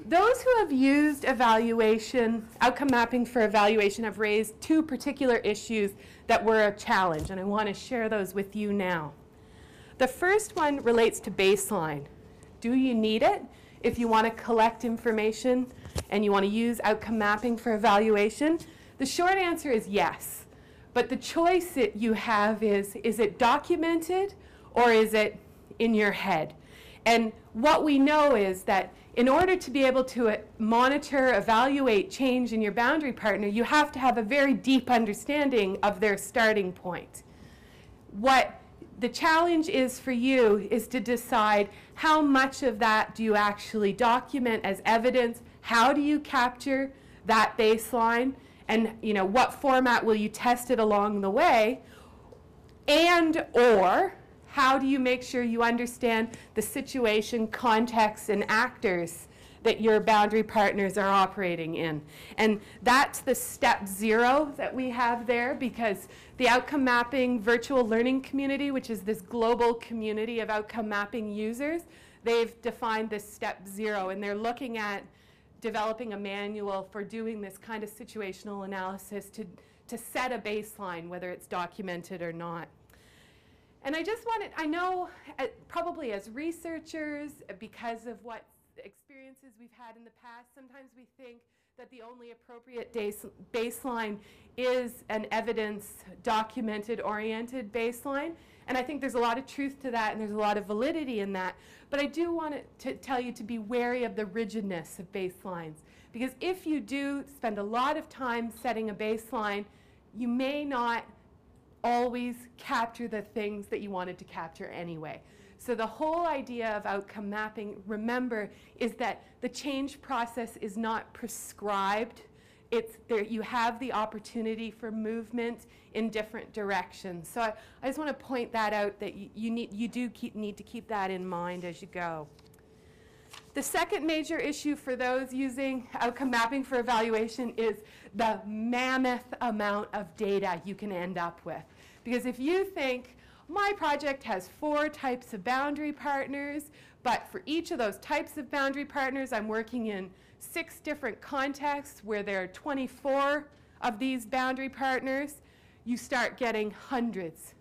those who have used evaluation, outcome mapping for evaluation, have raised two particular issues that were a challenge, and I want to share those with you now. The first one relates to baseline. Do you need it if you want to collect information and you want to use outcome mapping for evaluation? The short answer is yes. But the choice that you have is it documented or is it in your head? And what we know is that in order to be able to monitor, evaluate change in your boundary partner, you have to have a very deep understanding of their starting point. What the challenge is for you is to decide how much of that do you actually document as evidence, how do you capture that baseline, and what format will you test it along the way, and or how do you make sure you understand the situation, context, and actors that your boundary partners are operating in. And that's the step 0 that we have there, because the outcome mapping virtual learning community, which is this global community of outcome mapping users, they've defined this step 0, and they're looking at developing a manual for doing this kind of situational analysis to set a baseline, whether it's documented or not. And I know probably as researchers, because of what experiences we've had in the past, sometimes we think that the only appropriate baseline is an evidence-documented oriented baseline. And I think there's a lot of truth to that, and there's a lot of validity in that. But I do want to tell you to be wary of the rigidness of baselines. Because if you do spend a lot of time setting a baseline, you may not always capture the things that you wanted to capture anyway. So the whole idea of outcome mapping, remember, is that the change process is not prescribed. It's there, you have the opportunity for movement in different directions. So I just want to point that out, that you need to keep that in mind as you go. The second major issue for those using outcome mapping for evaluation is the mammoth amount of data you can end up with. Because if you think, my project has 4 types of boundary partners, but for each of those types of boundary partners, I'm working in 6 different contexts where there are 24 of these boundary partners, you start getting hundreds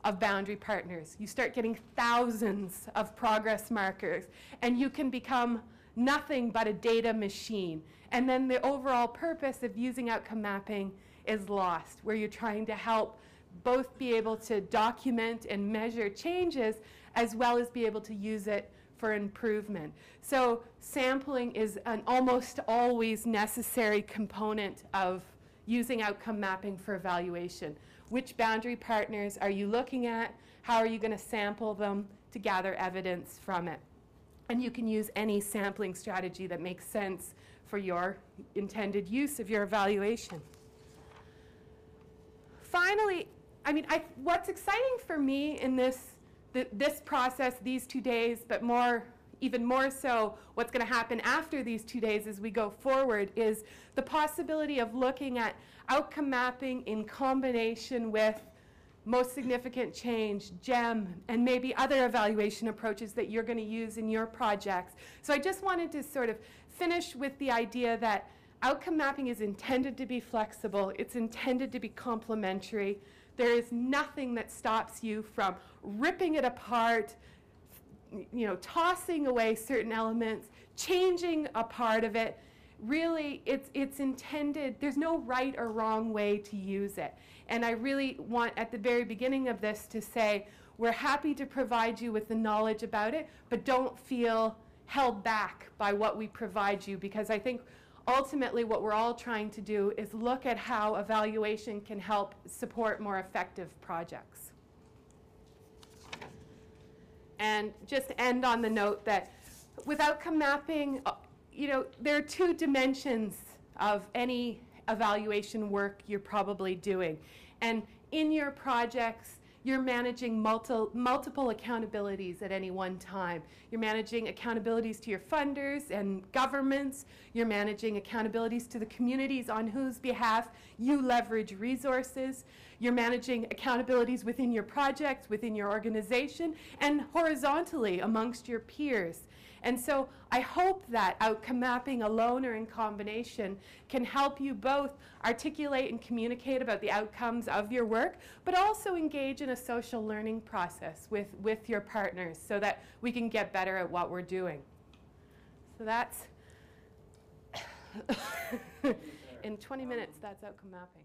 of boundary partners. You start getting thousands of progress markers, and you can become nothing but a data machine. And then the overall purpose of using outcome mapping is lost, where you're trying to help both be able to document and measure changes, as well as be able to use it for improvement. So sampling is an almost always necessary component of using outcome mapping for evaluation. Which boundary partners are you looking at? How are you going to sample them to gather evidence from it? And you can use any sampling strategy that makes sense for your intended use of your evaluation. Finally, what's exciting for me in this process, these 2 days, but even more so what's going to happen after these 2 days as we go forward, is the possibility of looking at outcome mapping in combination with most significant change, GEM, and maybe other evaluation approaches that you're going to use in your projects. So I just wanted to sort of finish with the idea that outcome mapping is intended to be flexible. It's intended to be complementary. There is nothing that stops you from ripping it apart, tossing away certain elements, changing a part of it. Really, it's intended, there's no right or wrong way to use it. And I really want, at the very beginning of this, to say, we're happy to provide you with the knowledge about it, but don't feel held back by what we provide you, because I think ultimately what we're all trying to do is look at how evaluation can help support more effective projects. And just to end on the note that with outcome mapping, there are 2 dimensions of any evaluation work you're probably doing. And in your projects, you're managing multiple accountabilities at any one time. You're managing accountabilities to your funders and governments. You're managing accountabilities to the communities on whose behalf you leverage resources. You're managing accountabilities within your projects, within your organization, and horizontally amongst your peers. And so I hope that outcome mapping alone or in combination can help you both articulate and communicate about the outcomes of your work, but also engage in a social learning process with your partners so that we can get better at what we're doing. So that's, in 20 minutes, that's outcome mapping.